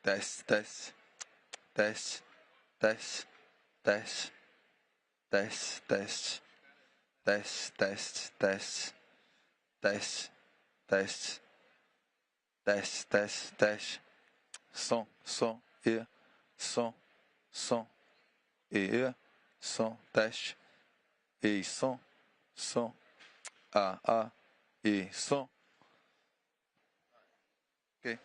Test, test, test, test, test, test, test, test, test, test, test, test, test, test, test, som, som, e, som, som, e, som, teste, e, som, som, a, e, som. Ok.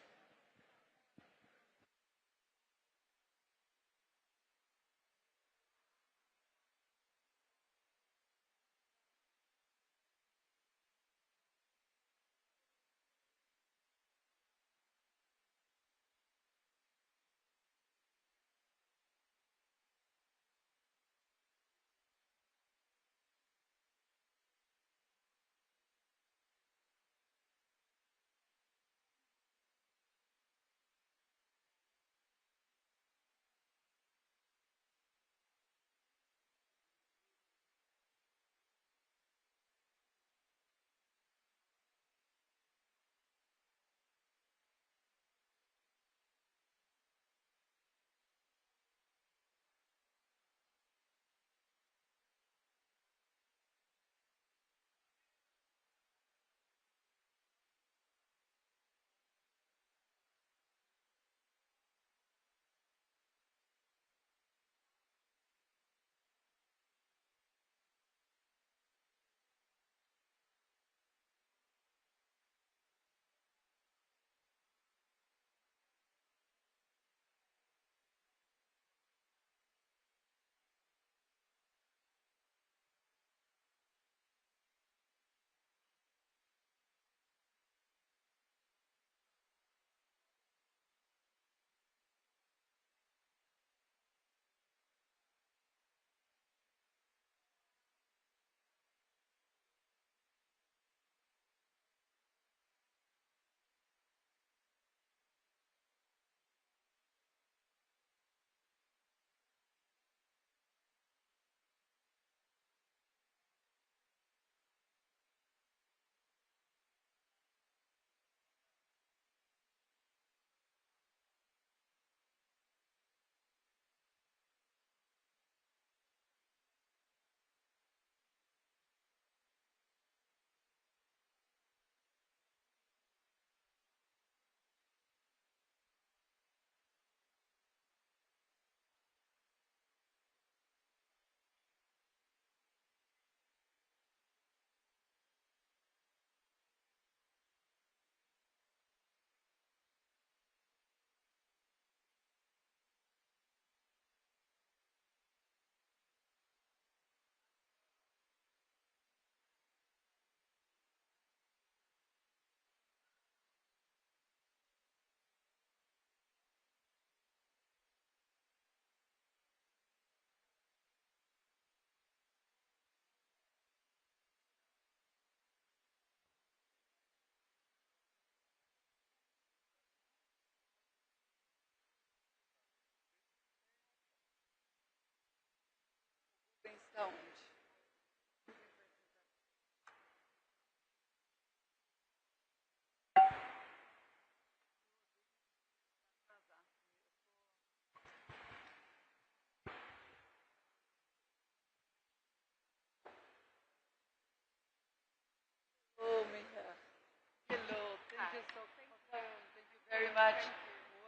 Hello, thank you so much. Thank you very much.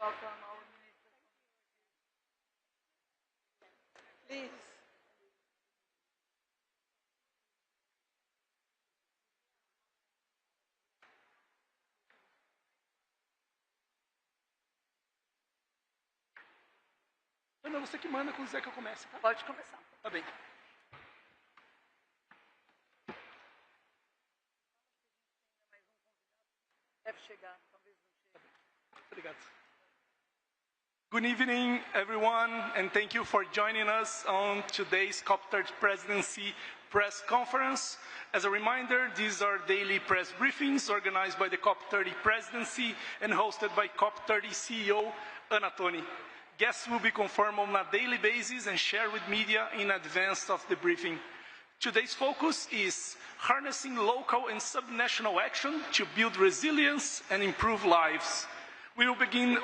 Welcome, our minister. Please. Ana, você que manda quando quiser que eu comece, tá? Pode começar. Tá bem. Deve chegar, talvez não chegue. Obrigado. Good evening, everyone, and thank you for joining us on today's COP30 Presidency Press Conference. As a reminder, these are daily press briefings organized by the COP30 Presidency and hosted by COP30 CEO Toni. Guests will be confirmed on a daily basis and shared with media in advance of the briefing. Today's focus is harnessing local and subnational action to build resilience and improve lives. We will begin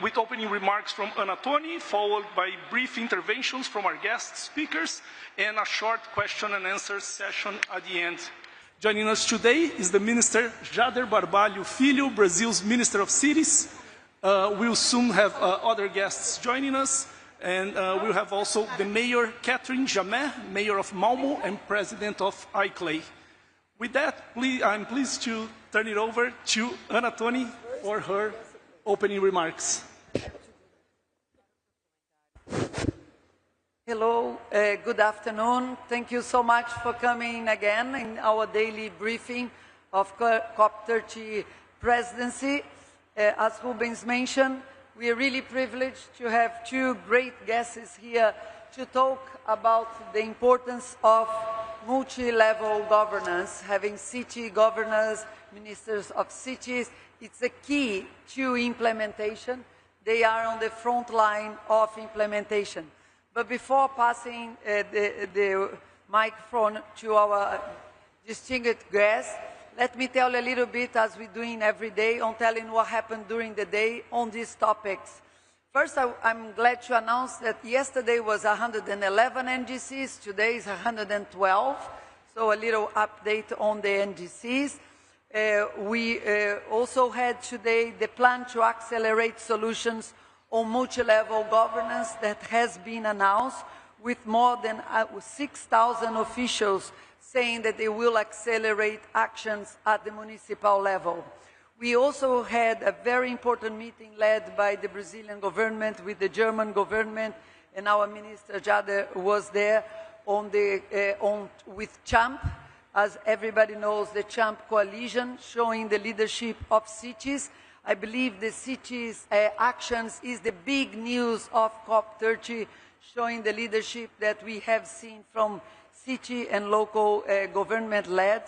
with opening remarks from Toni, followed by brief interventions from our guest speakers, and a short question and answer session at the end. Joining us today is the Minister Jader Barbalho Filho, Brazil's Minister of Cities. We'll soon have other guests joining us, and we'll have also the Mayor Katrin, Jammeh, Mayor of Malmo and President of ICLEI. With that, I'm pleased to turn it over to Toni for her opening remarks. Hello, good afternoon. Thank you so much for coming again in our daily briefing of COP30 presidency. As Rubens mentioned, we are really privileged to have two great guests here to talk about the importance of multi-level governance, having city governors, ministers of cities. It's a key to implementation. They are on the front line of implementation. But before passing the microphone to our distinguished guest, let me tell a little bit, as we're doing every day, on telling what happened during the day on these topics. First, I'm glad to announce that yesterday was 111 NDCs, today is 112, so a little update on the NDCs. We also had today the plan to accelerate solutions on multi-level governance that has been announced, with more than 6,000 officials saying that they will accelerate actions at the municipal level. We also had a very important meeting led by the Brazilian government with the German government, and our Minister Jader was there with CHAMP. As everybody knows, the CHAMP coalition, showing the leadership of cities. I believe the cities' actions is the big news of COP30, showing the leadership that we have seen from city and local government-led.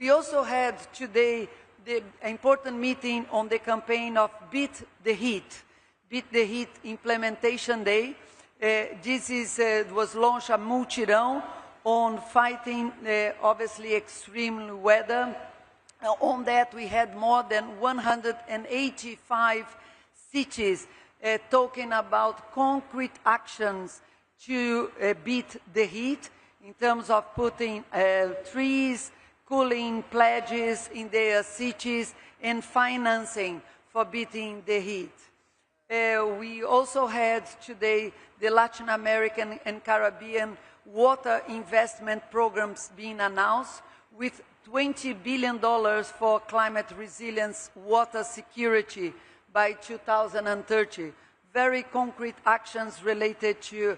We also had today the important meeting on the campaign of Beat the Heat. Beat the Heat Implementation Day. Was launched a multirão on fighting, obviously, extreme weather. On that, we had more than 185 cities talking about concrete actions to beat the heat in terms of putting trees, cooling pledges in their cities, and financing for beating the heat. We also had today the Latin American and Caribbean water investment programs being announced, with $20 billion for climate resilience, water security by 2030. Very concrete actions related to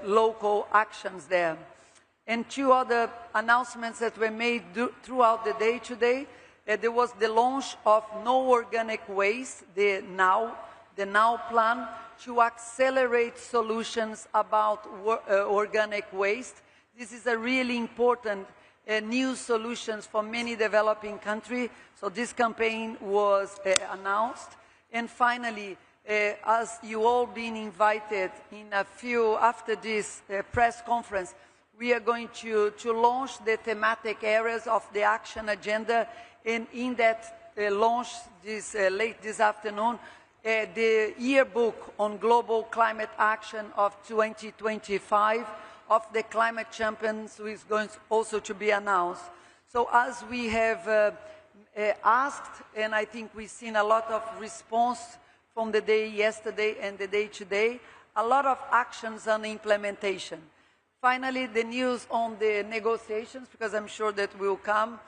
local actions there. And two other announcements that were made throughout the day today. There was the launch of No Organic Waste, the NOW plan, to accelerate solutions about organic waste. This is a really important new solutions for many developing countries. So this campaign was announced. And finally, as you all been invited in after this press conference, we are going to launch the thematic areas of the action agenda. And in that launch late this afternoon, the yearbook on global climate action of 2025 of the climate champions is going also to be announced. So as we have asked, and I think we've seen a lot of response from the day yesterday and the day today, a lot of actions on implementation. Finally, the news on the negotiations, because I'm sure that will come.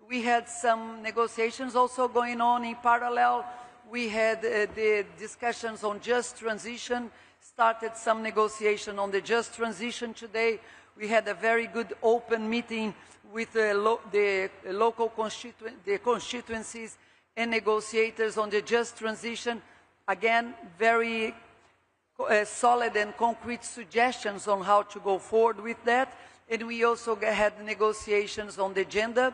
We had some negotiations also going on in parallel. We had the discussions on just transition, started some negotiation on the just transition today. We had a very good open meeting with the local constituencies and negotiators on the just transition. Again, very solid and concrete suggestions on how to go forward with that. And we also had negotiations on the gender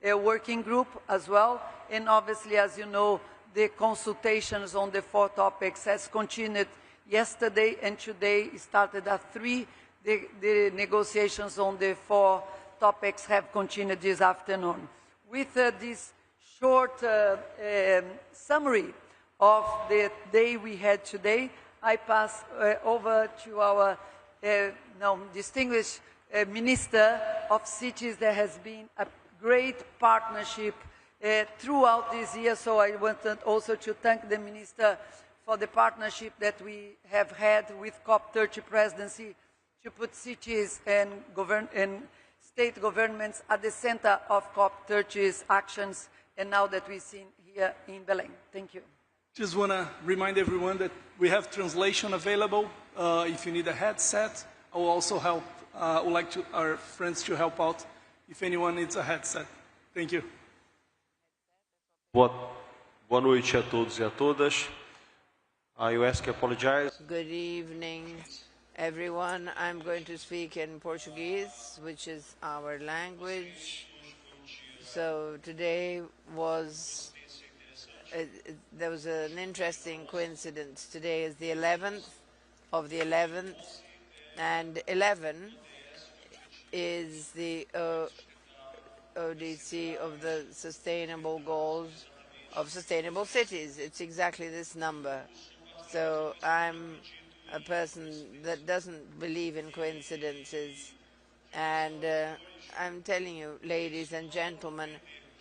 working group as well. And obviously, as you know, the consultations on the 4 topics has continued yesterday, and today started at 3. The negotiations on the 4 topics have continued this afternoon. With this short summary of the day we had today, I pass over to our distinguished Minister of Cities. There has been a great partnership throughout this year, so I wanted also to thank the Minister for the partnership that we have had with COP30 presidency to put cities and state governments at the center of COP30's actions, and now that we've seen here in Belém. Thank you. Just want to remind everyone that we have translation available. If you need a headset, I will also help. Would like our friends to help out if anyone needs a headset. Thank you. Boa noite a todos e a todas. You ask to apologize. Good evening, everyone. I'm going to speak in Portuguese, which is our language. So today was, there was an interesting coincidence. Today is the 11th of the 11th, and 11 is the ODC of the Sustainable Goals of Sustainable Cities. It's exactly this number. So I'm a person that doesn't believe in coincidences, and I'm telling you, ladies and gentlemen,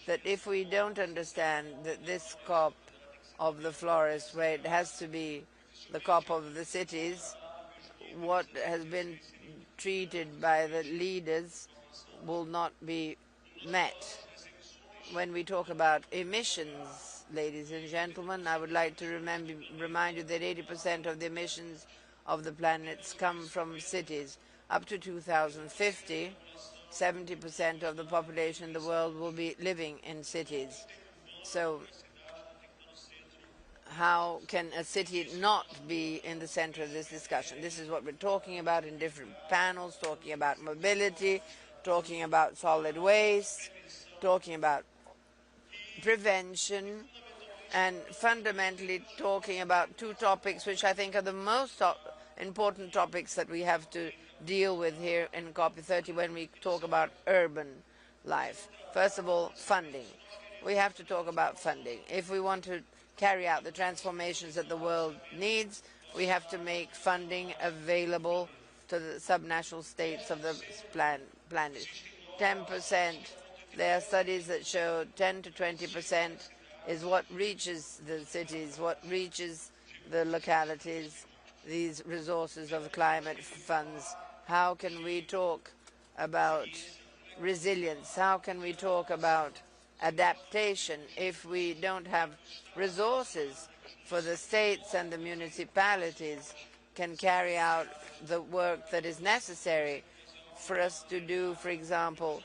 that if we don't understand that this COP of the forest, where it has to be the COP of the cities, what has been treated by the leaders will not be met. When we talk about emissions, ladies and gentlemen, I would like to remind you that 80% of the emissions of the planet come from cities. Up to 2050, 70% of the population in the world will be living in cities. So how can a city not be in the center of this discussion? This is what we're talking about in different panels, talking about mobility, talking about solid waste, talking about prevention, and fundamentally talking about two topics which I think are the most important topics that we have to deal with here in COP30 when we talk about urban life. First of all, funding. We have to talk about funding. If we want to carry out the transformations that the world needs, we have to make funding available to the subnational states of the planet. 10%, there are studies that show 10 to 20% is what reaches the cities, what reaches the localities, these resources of climate funds. How can we talk about resilience? How can we talk about adaptation if we don't have resources for the states and the municipalities can carry out the work that is necessary for us to do, for example,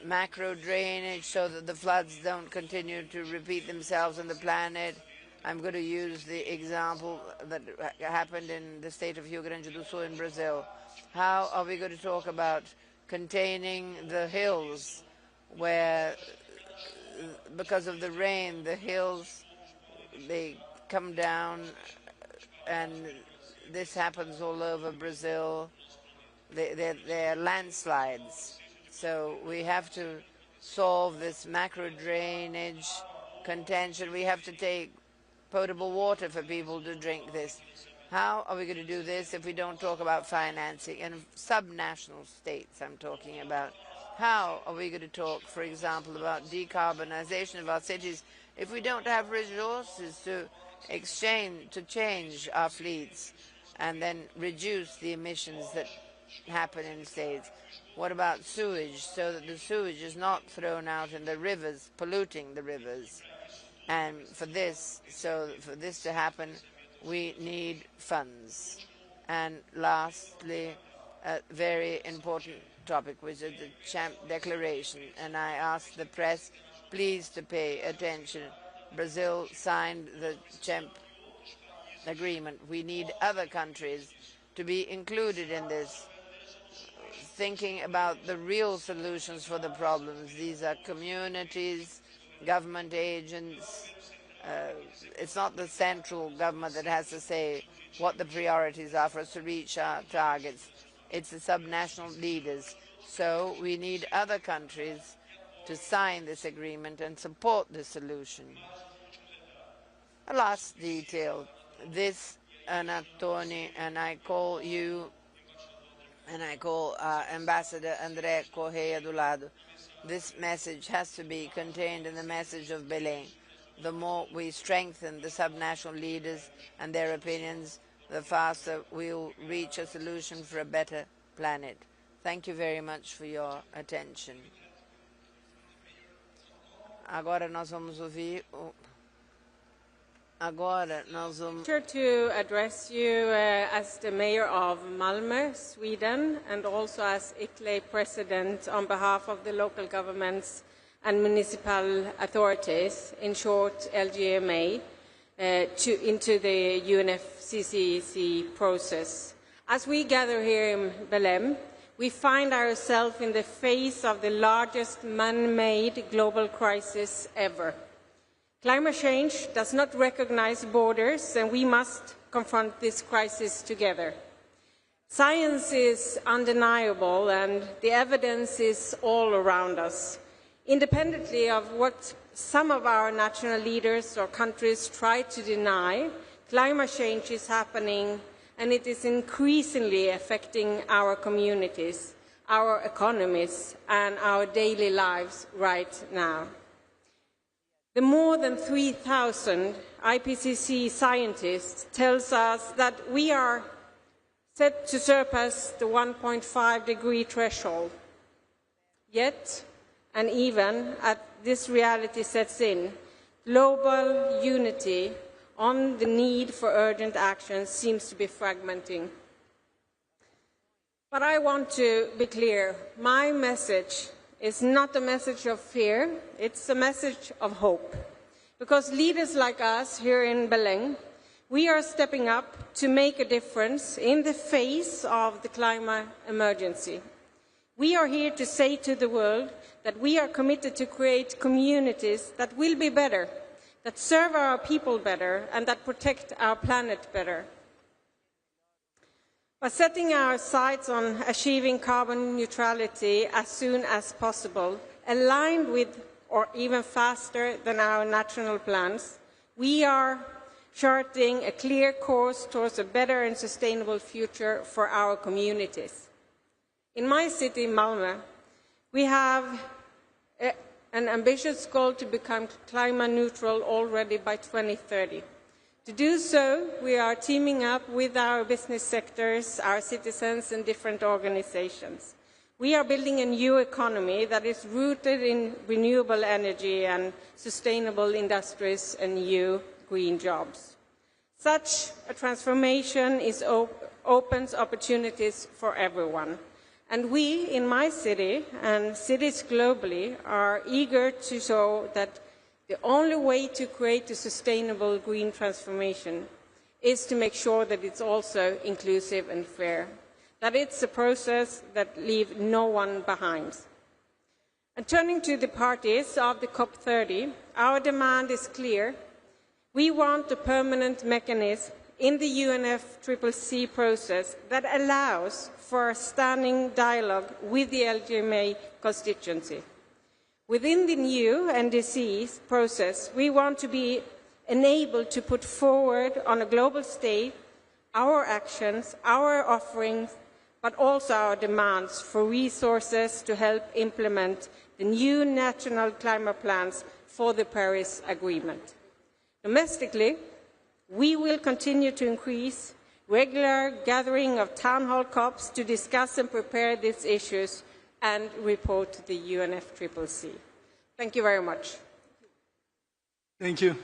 macro drainage so that the floods don't continue to repeat themselves on the planet. I'm going to use the example that happened in the state of Rio Grande do Sul in Brazil. How are we going to talk about containing the hills where, because of the rain, the hills, they come down, and this happens all over Brazil. They're landslides. So we have to solve this macro drainage contention. We have to take potable water for people to drink this. How are we going to do this if we don't talk about financing? And subnational states I'm talking about. How are we going to talk, for example, about decarbonization of our cities if we don't have resources to change our fleets and then reduce the emissions that happen in states? What about sewage, so that the sewage is not thrown out in the rivers, polluting the rivers? And for this to happen, we need funds. And lastly, a very important topic, which is the Champ Declaration. And I ask the press, please, to pay attention. Brazil signed the Champ Agreement. We need other countries to be included in this, thinking about the real solutions for the problems. These are communities, government agents. It's not the central government that has to say what the priorities are for us to reach our targets. It's the subnational leaders. So we need other countries to sign this agreement and support the solution. A last detail. This, Toni, and I call you, and I call Ambassador André Correia do Lado, this message has to be contained in the message of BELEM. The more we strengthen the subnational leaders and their opinions, the faster we'll reach a solution for a better planet. Thank you very much for your attention. Agora nós vamos ouvir o... To address you as the mayor of Malmo, Sweden, and also as ICLE president on behalf of the local governments and municipal authorities, in short LGMA, into the UNFCCC process. As we gather here in BELEM, we find ourselves in the face of the largest man-made global crisis ever. Climate change does not recognize borders, and we must confront this crisis together. Science is undeniable, and the evidence is all around us. Independently of what some of our national leaders or countries try to deny, climate change is happening, and it is increasingly affecting our communities, our economies, and our daily lives right now. The more than 3,000 IPCC scientists tells us that we are set to surpass the 1.5 degree threshold. Yet, and even as this reality sets in, global unity on the need for urgent action seems to be fragmenting. But I want to be clear, my message is not a message of fear, it's a message of hope. Because leaders like us here in BELEM, we are stepping up to make a difference in the face of the climate emergency. We are here to say to the world that we are committed to create communities that will be better, that serve our people better, and that protect our planet better. By setting our sights on achieving carbon neutrality as soon as possible, aligned with or even faster than our national plans, we are charting a clear course towards a better and sustainable future for our communities. In my city, Malmo, we have an ambitious goal to become climate neutral already by 2030. To do so, we are teaming up with our business sectors, our citizens, and different organizations. We are building a new economy that is rooted in renewable energy and sustainable industries and new green jobs. Such a transformation opens opportunities for everyone. And we, in my city and cities globally, are eager to show that the only way to create a sustainable green transformation is to make sure that it's also inclusive and fair, that it's a process that leaves no one behind. And turning to the parties of the COP30, our demand is clear. We want a permanent mechanism in the UNFCCC process that allows for a standing dialogue with the LGMA constituency. Within the new NDC process, we want to be enabled to put forward on a global stage our actions, our offerings, but also our demands for resources to help implement the new national climate plans for the Paris Agreement. Domestically, we will continue to increase regular gathering of town hall COPs to discuss and prepare these issues and report to the UNFCCC. Thank you very much. Thank you.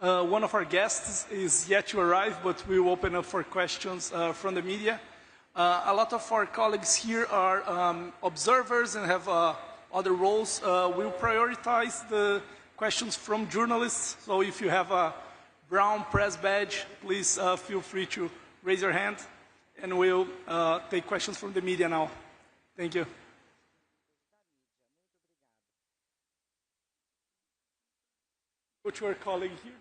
One of our guests is yet to arrive, but we will open up for questions from the media. A lot of our colleagues here are observers and have other roles. We'll prioritize the questions from journalists, so if you have a brown press badge, please feel free to raise your hand, and we'll take questions from the media now. Thank you. Go to our colleague here.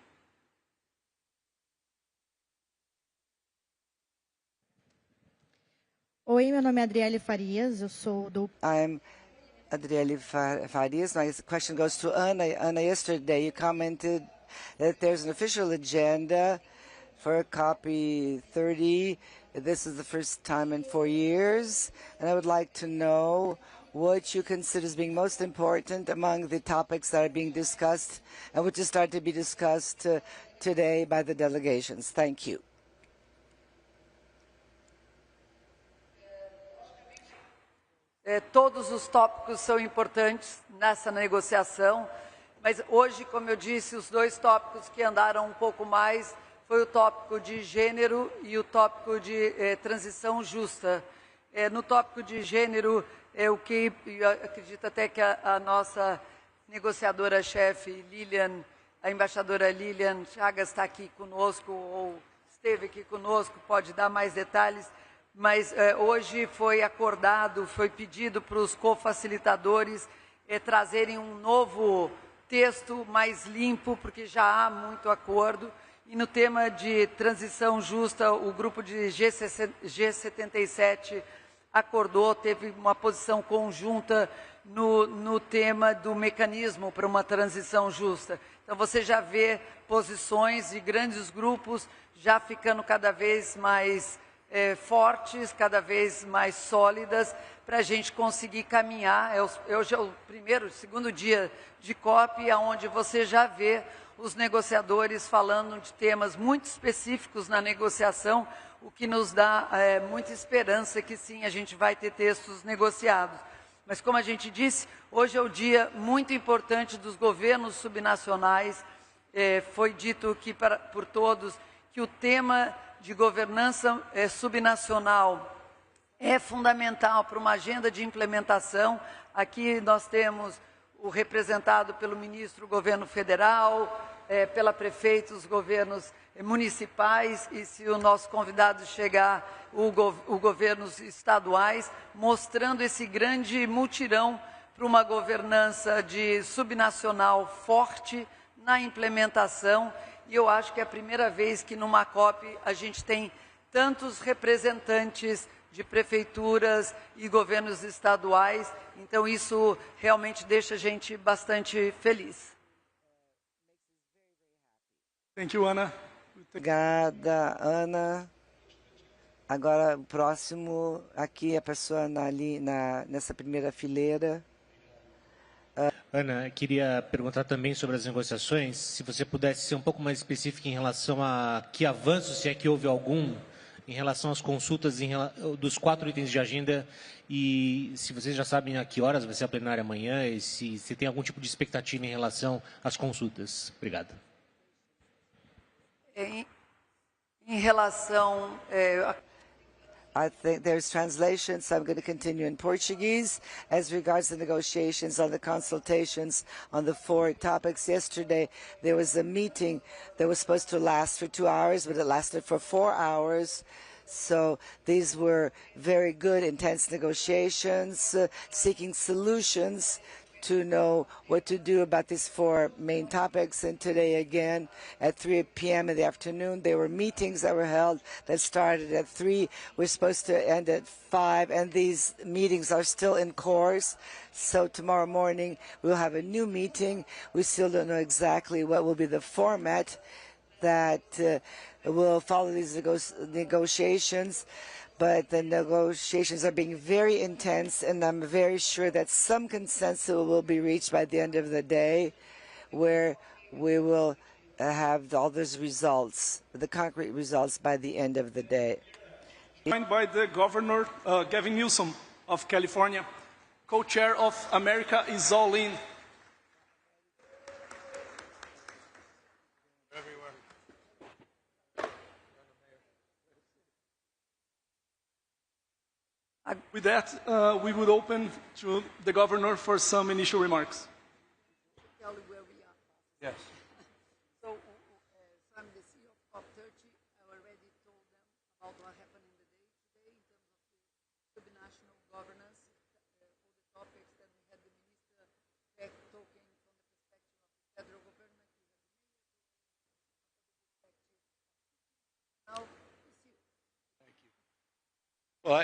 Oi, meu nome é Adriele Farias, eu sou do... I'm Adriele Farias. My question goes to Anna. Anna, yesterday you commented that there's an official agenda for COP30. This is the first time in 4 years, and I would like to know what you consider as being most important among the topics that are being discussed and which is starting to be discussed today by the delegations. Thank you. Todos os tópicos são importantes nessa negociação, mas hoje, como eu disse, os dois tópicos que andaram um pouco mais foi o tópico de gênero e o tópico de transição justa. No tópico de gênero, o que eu acredito até que a nossa negociadora-chefe, Lilian, a embaixadora Lilian Chagas está aqui conosco, ou esteve aqui conosco, pode dar mais detalhes, mas hoje foi acordado, foi pedido para os cofacilitadores trazerem um novo texto mais limpo, porque já há muito acordo. E no tema de transição justa, o grupo de G77 acordou, teve uma posição conjunta no tema do mecanismo para uma transição justa. Então você já vê posições de grandes grupos já ficando cada vez mais fortes, cada vez mais sólidas, para a gente conseguir caminhar. Hoje é o segundo dia de COP, onde você já vê os negociadores falando de temas muito específicos na negociação, o que nos dá muita esperança que sim, a gente vai ter textos negociados. Mas como a gente disse, hoje é o dia muito importante dos governos subnacionais. Foi dito aqui por todos que o tema de governança subnacional é fundamental para uma agenda de implementação. Aqui nós temos o representado pelo ministro, o governo federal, pela prefeita, os governos municipais, e se o nosso convidado chegar, os governos estaduais, mostrando esse grande mutirão para uma governança de subnacional forte na implementação. E eu acho que é a primeira vez que numa COP a gente tem tantos representantes de prefeituras e governos estaduais, então isso realmente deixa a gente bastante feliz. Thank you, Ana. Obrigada, Ana. Agora o próximo, aqui a pessoa nessa primeira fileira. Ana, queria perguntar também sobre as negociações, se você pudesse ser um pouco mais específica em relação a que avanço, se é que houve algum, em relação às consultas dos 4 itens de agenda, e se vocês já sabem a que horas vai ser a plenária amanhã, e se tem algum tipo de expectativa em relação às consultas. Obrigado. Em relação... I think there's translation, so I'm going to continue in Portuguese. As regards the negotiations on the consultations on the 4 topics, yesterday there was a meeting that was supposed to last for 2 hours, but it lasted for 4 hours. So these were very good, intense negotiations, seeking solutions to know what to do about these 4 main topics. And today again at 3 p.m. in the afternoon, there were meetings that were held that started at 3. We're supposed to end at 5, and these meetings are still in course. So tomorrow morning we'll have a new meeting. We still don't know exactly what will be the format that will follow these negotiations. But the negotiations are being very intense, and I'm very sure that some consensus will be reached by the end of the day, where we will have all those results, the concrete results, by the end of the day. Joined by the Governor Gavin Newsom of California, co-chair of America is All In. With that, we would open to the Governor for some initial remarks. Tell you where we are. Yes. So, I'm the CEO of COP30. I already told them about what happened in the day today in terms of the subnational governance, all the topics that we had the minister talking from the perspective of the federal government. Now, it's you. Thank you. Well,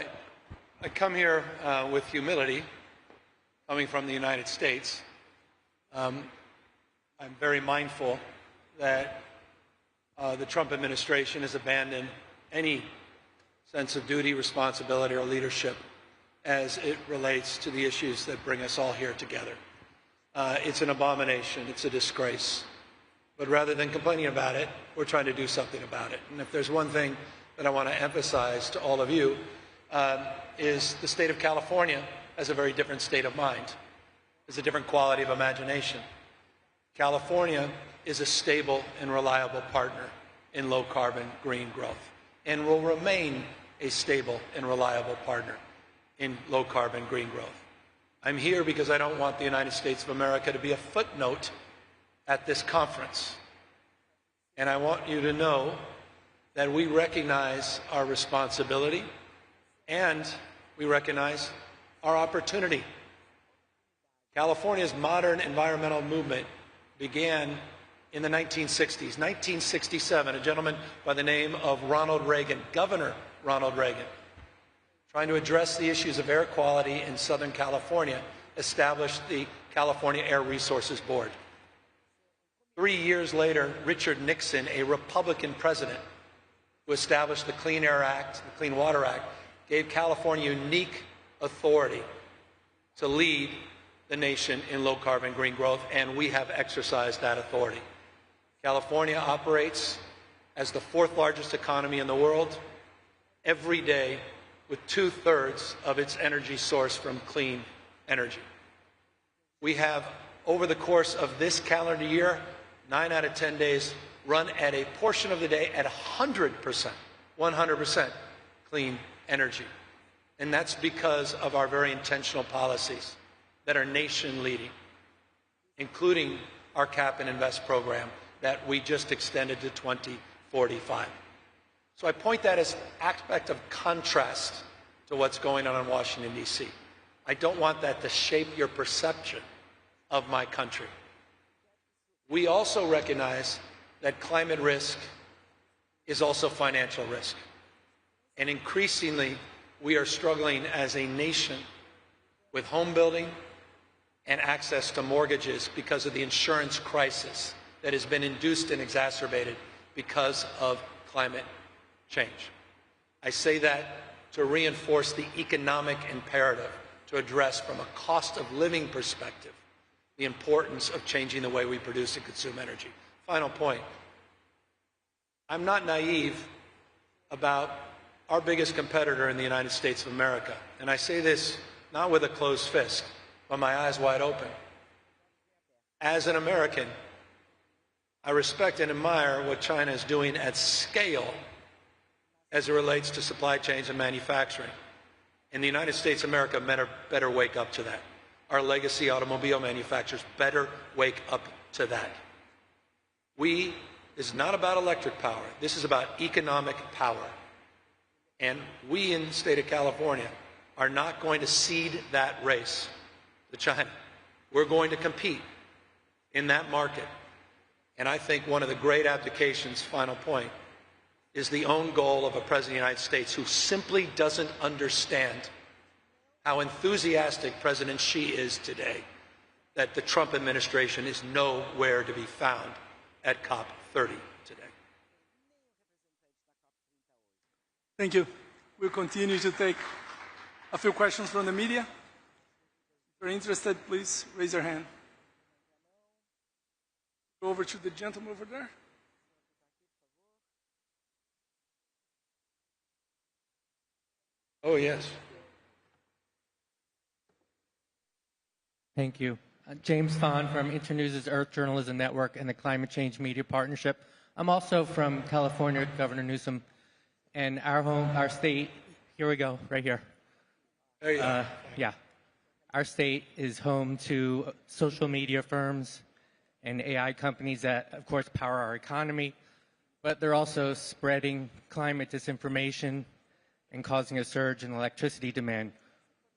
I come here with humility coming from the United States, I'm very mindful that the Trump administration has abandoned any sense of duty, responsibility, or leadership as it relates to the issues that bring us all here together. It's an abomination. It's a disgrace. But rather than complaining about it, we're trying to do something about it. And if there's one thing that I want to emphasize to all of you, is the state of California has a very different state of mind. There's a different quality of imagination. California is a stable and reliable partner in low-carbon green growth and will remain a stable and reliable partner in low-carbon green growth. I'm here because I don't want the United States of America to be a footnote at this conference. And I want you to know that we recognize our responsibility and we recognize our opportunity. California's modern environmental movement began in the 1960s. 1967, a gentleman by the name of Ronald Reagan, Governor Ronald Reagan, trying to address the issues of air quality in Southern California, established the California Air Resources Board. 3 years later, Richard Nixon, a Republican president, who established the Clean Air Act, the Clean Water Act, gave California unique authority to lead the nation in low-carbon green growth, and we have exercised that authority. California operates as the fourth largest economy in the world every day with 2/3 of its energy sourced from clean energy. We have, over the course of this calendar year, 9 out of 10 days run at a portion of the day at 100% clean energy. And that's because of our very intentional policies that are nation-leading, including our Cap and Invest program that we just extended to 2045. So I point that as an aspect of contrast to what's going on in Washington, D.C. I don't want that to shape your perception of my country. We also recognize that climate risk is also financial risk. And increasingly, we are struggling as a nation with home building and access to mortgages because of the insurance crisis that has been induced and exacerbated because of climate change. I say that to reinforce the economic imperative to address from a cost of living perspective the importance of changing the way we produce and consume energy. Final point. I'm not naive about our biggest competitor in the United States of America. And I say this not with a closed fist, but my eyes wide open. As an American, I respect and admire what China is doing at scale as it relates to supply chains and manufacturing. And the United States of America better wake up to that. Our legacy automobile manufacturers better wake up to that. This is not about electric power. This is about economic power. And we in the state of California are not going to cede that race to China. We're going to compete in that market. And I think one of the great abdications, final point, is the own goal of a President of the United States who simply doesn't understand how enthusiastic President Xi is today, that the Trump administration is nowhere to be found at COP30 today. Thank you. We'll continue to take a few questions from the media. If you're interested, please raise your hand. Go over to the gentleman over there. Oh, yes. Thank you. James Fahn from Internews' Earth Journalism Network and the Climate Change Media Partnership. I'm also from California, Governor Newsom, and our state, here we go, right here. There you go. Yeah. Our state is home to social media firms and AI companies that, of course, power our economy, but they're also spreading climate disinformation and causing a surge in electricity demand.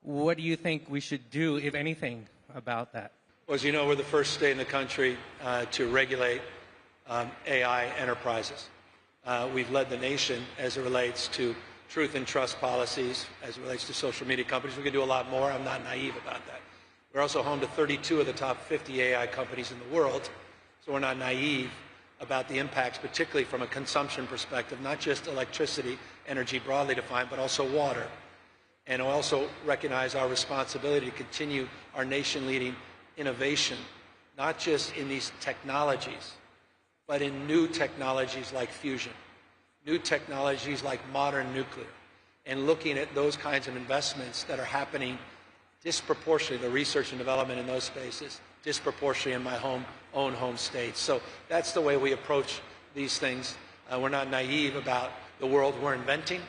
What do you think we should do, if anything, about that? Well, as you know, we're the first state in the country to regulate AI enterprises. We've led the nation as it relates to truth and trust policies, as it relates to social media companies. We can do a lot more. I'm not naive about that. We're also home to 32 of the top 50 AI companies in the world, so we're not naive about the impacts, particularly from a consumption perspective, not just electricity, energy broadly defined, but also water. And also recognize our responsibility to continue our nation-leading innovation, not just in these technologies, but in new technologies like fusion, new technologies like modern nuclear, and looking at those kinds of investments that are happening disproportionately, the research and development in those spaces, disproportionately in my own home state. So that's the way we approach these things. We're not naive about the world we're inventing,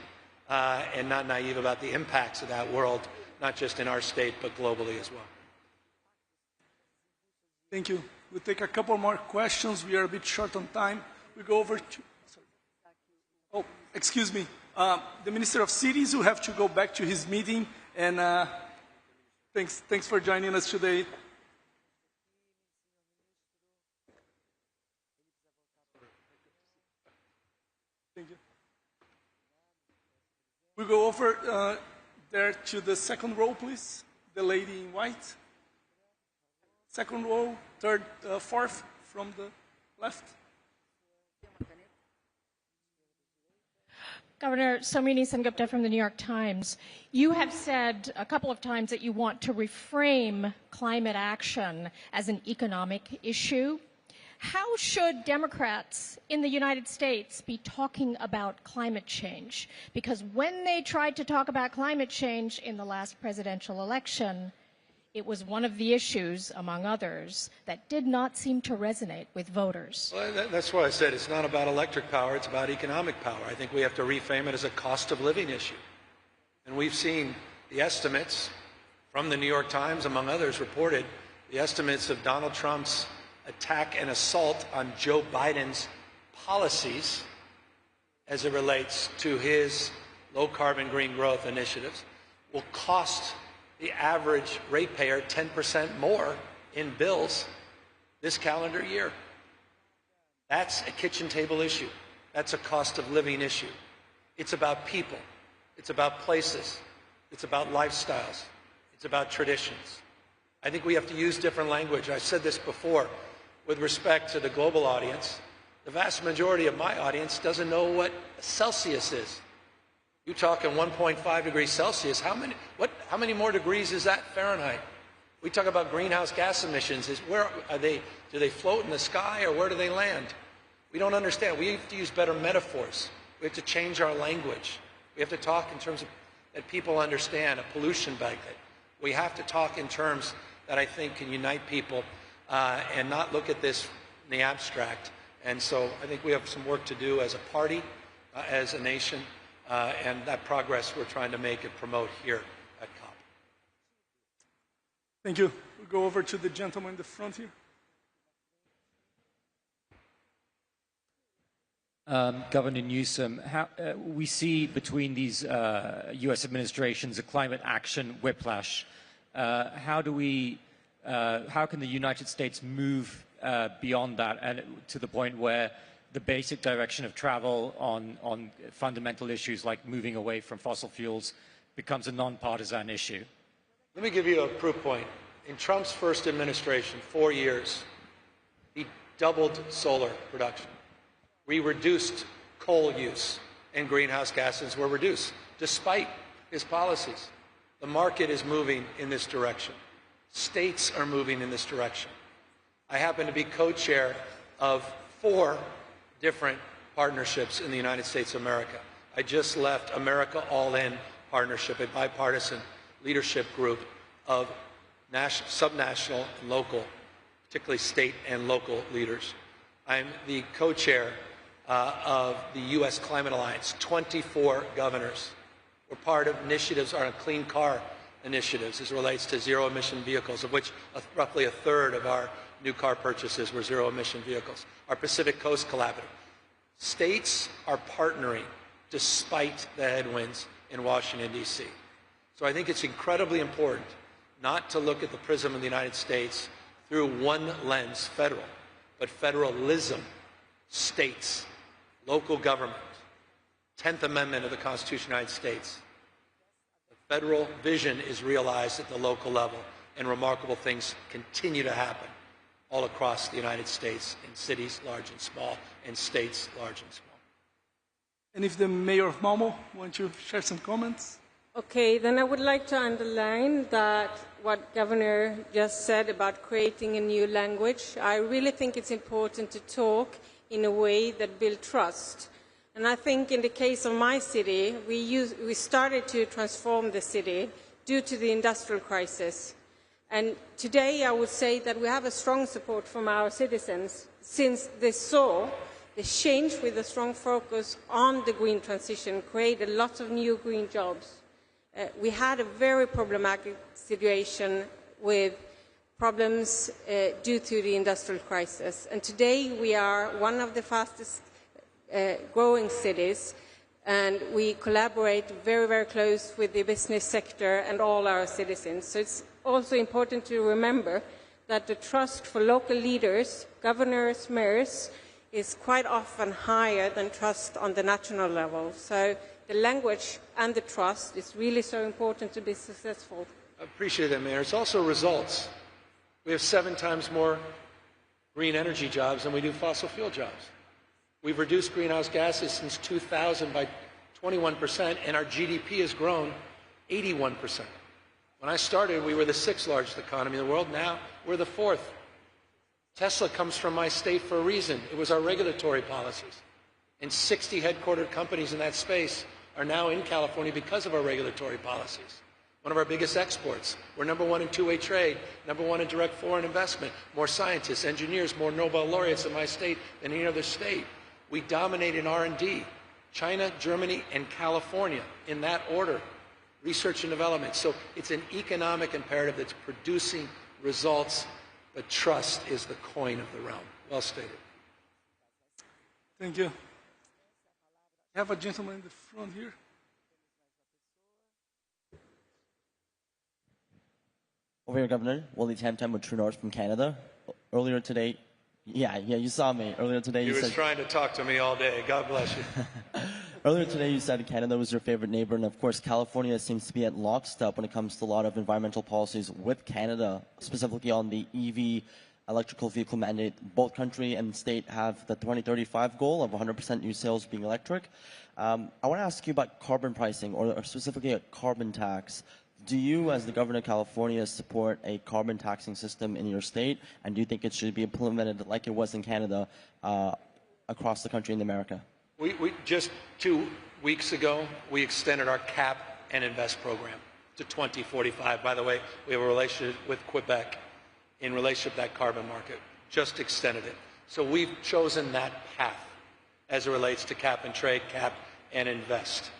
and not naive about the impacts of that world, not just in our state, but globally as well. Thank you. We'll take a couple more questions. We are a bit short on time. We go over to, sorry. Oh, excuse me. The Minister of Cities will have to go back to his meeting, and thanks for joining us today. Thank you. We go over there to the second row, please. The lady in white. Second row, third, fourth from the left. Governor Somini Sengupta from the New York Times. You have said a couple of times that you want to reframe climate action as an economic issue. How should Democrats in the United States be talking about climate change? Because when they tried to talk about climate change in the last presidential election, it was one of the issues, among others, that did not seem to resonate with voters. Well, that's why I said it's not about electric power, it's about economic power. I think we have to reframe it as a cost of living issue. And we've seen the estimates from the New York Times, among others, reported the estimates of Donald Trump's attack and assault on Joe Biden's policies as it relates to his low-carbon green growth initiatives will cost the average ratepayer 10% more in bills this calendar year. That's a kitchen table issue. That's a cost of living issue. It's about people. It's about places. It's about lifestyles. It's about traditions. I think we have to use different language. I said this before. With respect to the global audience, the vast majority of my audience doesn't know what Celsius is. You talk in 1.5 degrees Celsius, how many more degrees is that Fahrenheit? We talk about greenhouse gas emissions. Where are they? Do they float in the sky, or where do they land? We don't understand. We have to use better metaphors. We have to change our language. We have to talk in terms of that people understand, a pollution bucket. We have to talk in terms that I think can unite people and not look at this in the abstract. And so I think we have some work to do as a party, as a nation, and that progress we're trying to make and promote here at COP. Thank you. We'll go over to the gentleman in the front here. Governor Newsom, we see between these U.S. administrations a climate action whiplash. How can the United States move beyond that and to the point where the basic direction of travel on fundamental issues like moving away from fossil fuels becomes a nonpartisan issue? Let me give you a proof point. In Trump's first administration, 4 years, he doubled solar production. We reduced coal use, and greenhouse gases were reduced, despite his policies. The market is moving in this direction. States are moving in this direction. I happen to be co-chair of 4 different partnerships in the United States of America. I just left America All In Partnership, a bipartisan leadership group of subnational and local, particularly state and local leaders. I'm the co-chair of the U.S. Climate Alliance, 24 governors. We're part of initiatives on clean car initiatives as it relates to zero-emission vehicles, of which roughly a third of our new car purchases were zero-emission vehicles. Our Pacific Coast Collaborative. States are partnering despite the headwinds in Washington, D.C. So I think it's incredibly important not to look at the prism of the United States through one lens, federal, but federalism, states, local government, 10th Amendment of the Constitution of the United States. The federal vision is realized at the local level, and remarkable things continue to happen all across the United States, in cities large and small, and states large and small. And if the mayor of Malmo wants to share some comments? Okay, then I would like to underline that what Governor just said about creating a new language. I really think it's important to talk in a way that builds trust. And I think in the case of my city, we started to transform the city due to the industrial crisis. And today I would say that we have a strong support from our citizens since they saw the change with a strong focus on the green transition created lots of new green jobs. We had a very problematic situation with problems due to the industrial crisis. And today we are one of the fastest growing cities, and we collaborate very, very close with the business sector and all our citizens. So it's also important to remember that the trust for local leaders, governors, mayors, is quite often higher than trust on the national level. So the language and the trust is really so important to be successful. I appreciate that, Mayor. It's also results. We have 7 times more green energy jobs than we do fossil fuel jobs. We've reduced greenhouse gases since 2000 by 21%, and our GDP has grown 81%. When I started, we were the 6th largest economy in the world. Now we're the 4th. Tesla comes from my state for a reason. It was our regulatory policies. And 60 headquartered companies in that space are now in California because of our regulatory policies. One of our biggest exports. We're #1 in two-way trade, #1 in direct foreign investment, more scientists, engineers, more Nobel laureates in my state than any other state. We dominate in R&D. China, Germany, and California, in that order. Research and development. So it's an economic imperative that's producing results, but trust is the coin of the realm. Well stated. Thank you. We have a gentleman in the front here. Over here, Governor. Wally Tam with True North from Canada. Earlier today, you saw me. Earlier today, you was trying to talk to me all day. God bless you. Earlier today, you said Canada was your favorite neighbor, and of course, California seems to be at lockstep when it comes to a lot of environmental policies with Canada, specifically on the EV electrical vehicle mandate. Both country and state have the 2035 goal of 100% new sales being electric. I want to ask you about carbon pricing, or specifically a carbon tax. Do you, as the governor of California, support a carbon taxing system in your state, and do you think it should be implemented like it was in Canada across the country in America? We just 2 weeks ago, we extended our cap and invest program to 2045. By the way, we have a relationship with Quebec in relationship to that carbon market. Just extended it. So we've chosen that path as it relates to cap and trade, cap and invest.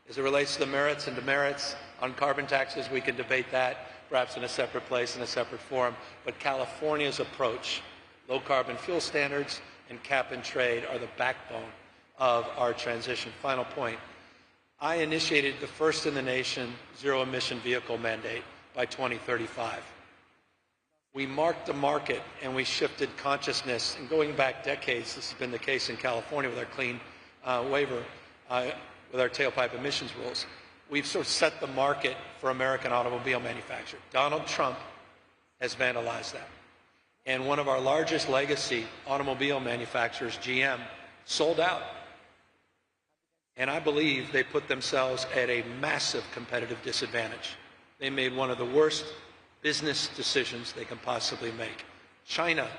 As it relates to the merits and demerits on carbon taxes, we can debate that perhaps in a separate place, in a separate forum. But California's approach, low carbon fuel standards and cap and trade, are the backbone of our transition. Final point. I initiated the first in the nation zero emission vehicle mandate by 2035. We marked the market and we shifted consciousness, and going back decades, this has been the case in California with our clean waiver, with our tailpipe emissions rules. We've sort of set the market for American automobile manufacturing. Donald Trump has vandalized that. And one of our largest legacy automobile manufacturers, GM, sold out. And I believe they put themselves at a massive competitive disadvantage. They made one of the worst business decisions they can possibly make. China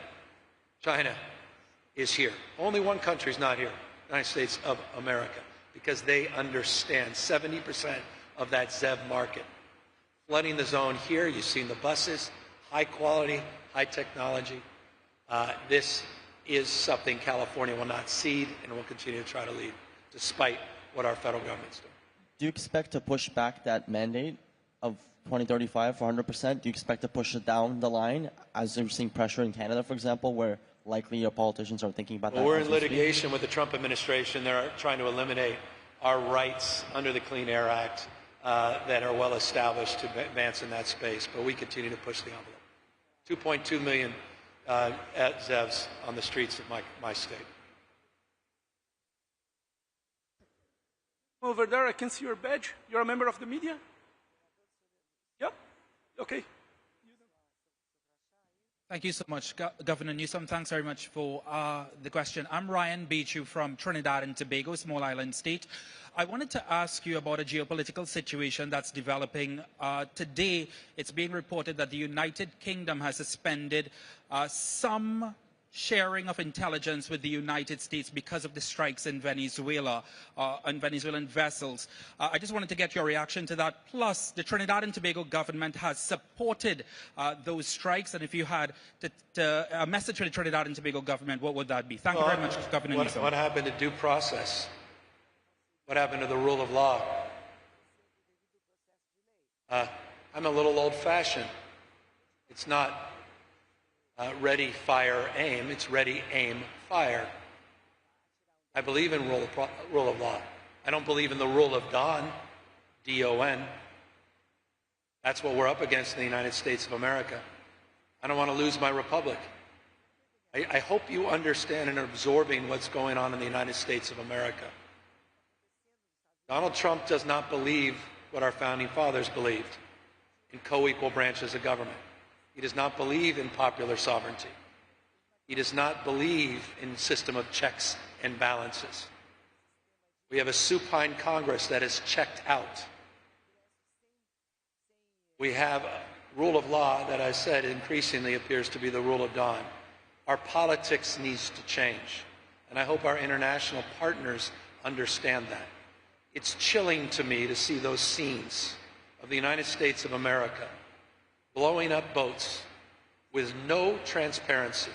is here. Only one country is not here, the United States of America, because they understand 70% of that ZEV market. Flooding the zone here, you've seen the buses, high quality, high technology. This is something California will not cede and will continue to try to lead, despite what our federal government's doing. Do you expect to push back that mandate of 2035 for 100%? Do you expect to push it down the line, as you're seeing pressure in Canada, for example, where likely your politicians are thinking about that? Well, we're in litigation with the Trump administration. They're trying to eliminate our rights under the Clean Air Act that are well established to advance in that space, but we continue to push the envelope. 2.2 million ZEVs on the streets of my state. Over there, I can see your badge. You're a member of the media? Yep. Okay. Thank you so much, Governor Newsom. Thanks very much for the question. I'm Ryan Beechu from Trinidad and Tobago, small island state. I wanted to ask you about a geopolitical situation that's developing. Today, it's being reported that the United Kingdom has suspended some sharing of intelligence with the United States because of the strikes in Venezuela, on Venezuelan vessels. I just wanted to get your reaction to that. Plus, the Trinidad and Tobago government has supported those strikes, and if you had a message for the Trinidad and Tobago government, what would that be? Thank you very much, Governor Newsom. What happened to due process? What happened to the rule of law? I'm a little old-fashioned. It's not ready, fire, aim. It's ready, aim, fire. I believe in rule of law. I don't believe in the rule of Don, D-O-N. That's what we're up against in the United States of America. I don't want to lose my republic. I hope you understand and are absorbing what's going on in the United States of America. Donald Trump does not believe what our founding fathers believed, in co-equal branches of government. He does not believe in popular sovereignty. He does not believe in a system of checks and balances. We have a supine Congress that is checked out. We have a rule of law that I said increasingly appears to be the rule of Don. Our politics needs to change, and I hope our international partners understand that. It's chilling to me to see those scenes of the United States of America blowing up boats with no transparency,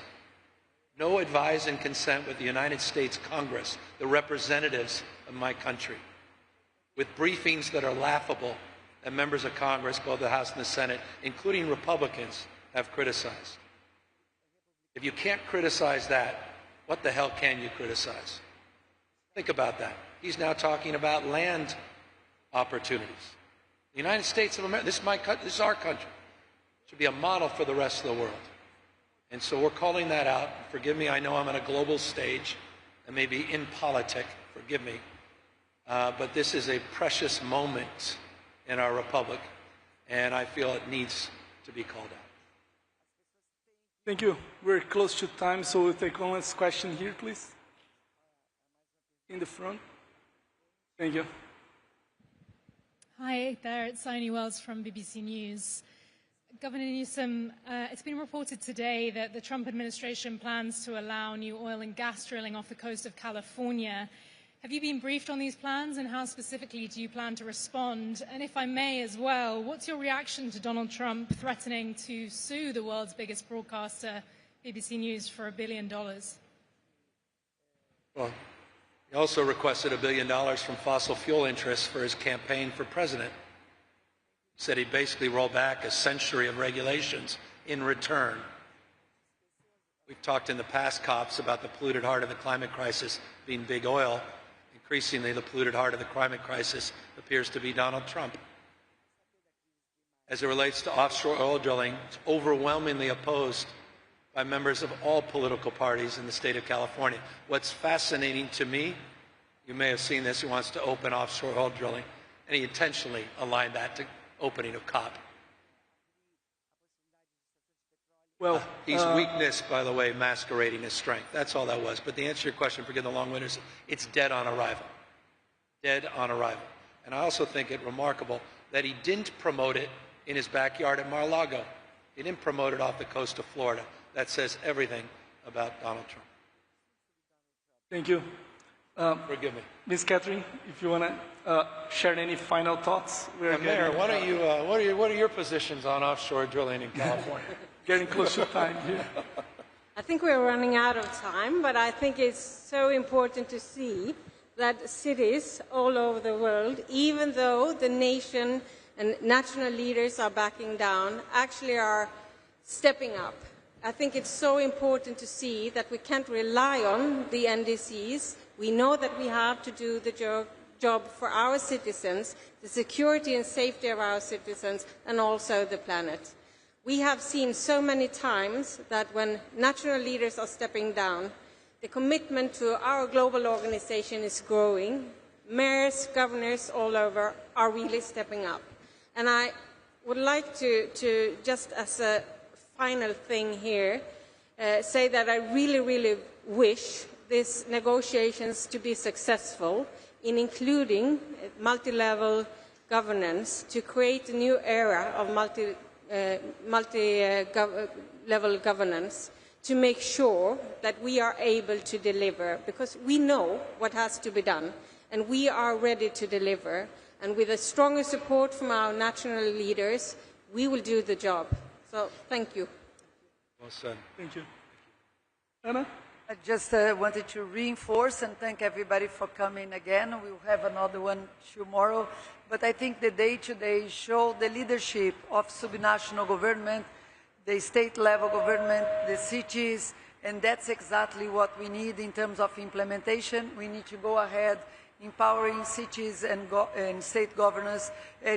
no advise and consent with the United States Congress, the representatives of my country, with briefings that are laughable that members of Congress, both the House and the Senate, including Republicans, have criticized. If you can't criticize that, what the hell can you criticize? Think about that. He's now talking about land opportunities. The United States of America, this is our country. Should be a model for the rest of the world. And so we're calling that out. Forgive me, I know I'm on a global stage and maybe in politic, forgive me. But this is a precious moment in our republic, and I feel it needs to be called out. Thank you. We're close to time, so we'll take one last question here, please. In the front. Thank you. Hi there, it's Toni Wells from BBC News. Governor Newsom, it's been reported today that the Trump administration plans to allow new oil and gas drilling off the coast of California. Have you been briefed on these plans, and how specifically do you plan to respond? And if I may as well, what's your reaction to Donald Trump threatening to sue the world's biggest broadcaster, BBC News, for $1 billion? Well, he also requested $1 billion from fossil fuel interests for his campaign for president. He said he'd basically roll back a century of regulations in return. We've talked in the past COPs about the polluted heart of the climate crisis being big oil. Increasingly, the polluted heart of the climate crisis appears to be Donald Trump. As it relates to offshore oil drilling, it's overwhelmingly opposed by members of all political parties in the state of California. What's fascinating to me, you may have seen this, he wants to open offshore oil drilling, and he intentionally aligned that to opening of COP. Well, he's weakness, by the way, masquerading as strength. That's all that was. But the answer to your question, forgive the long-winded, it's dead on arrival. Dead on arrival. And I also think it remarkable that he didn't promote it in his backyard at Mar-a-Lago. He didn't promote it off the coast of Florida. That says everything about Donald Trump. Thank you. Forgive me. Ms. Katrin, if you want to share any final thoughts. Mayor, why don't you, what are your positions on offshore drilling in California? Getting close to time here. I think we're running out of time, but I think it's so important to see that cities all over the world, even though the nation and national leaders are backing down, actually are stepping up. I think it's so important to see that we can't rely on the NDCs. We know that we have to do the job for our citizens, the security and safety of our citizens, and also the planet. We have seen so many times that when national leaders are stepping down, the commitment to our global organization is growing. Mayors, governors all over are really stepping up. And I would like to just as a final thing here, say that I really, really wish these negotiations to be successful in including multi-level governance to create a new era of multi-level governance to make sure that we are able to deliver, because we know what has to be done and we are ready to deliver, and with a stronger support from our national leaders we will do the job. So thank you. Well said. Thank you. Anna? I just wanted to reinforce and thank everybody for coming again. We'll have another one tomorrow. But I think the day today showed the leadership of subnational government, the state-level government, the cities, and that's exactly what we need in terms of implementation. We need to go ahead empowering cities and state governors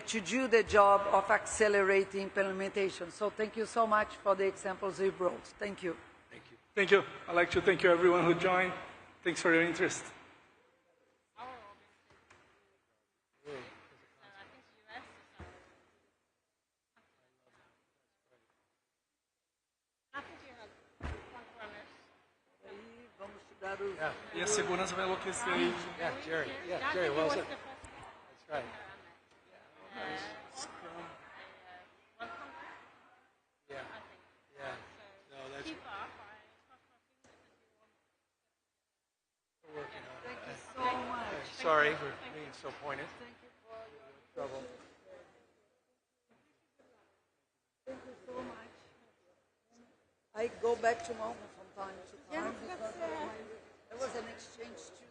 to do the job of accelerating implementation. So thank you so much for the examples you brought. Thank you. Thank you. I'd like to thank you everyone who joined. Thanks for your interest. Yeah. E a segurança vai enlouquecer aí. Yeah, Jerry. Yeah, Jerry, well said. That's right. Yeah. Yeah. No, that's we're working on it. Thank you so much. Sorry for being so pointed. Thank you for Trouble. Thank you so much. I go back to Malmo from time to time because there was an exchange too.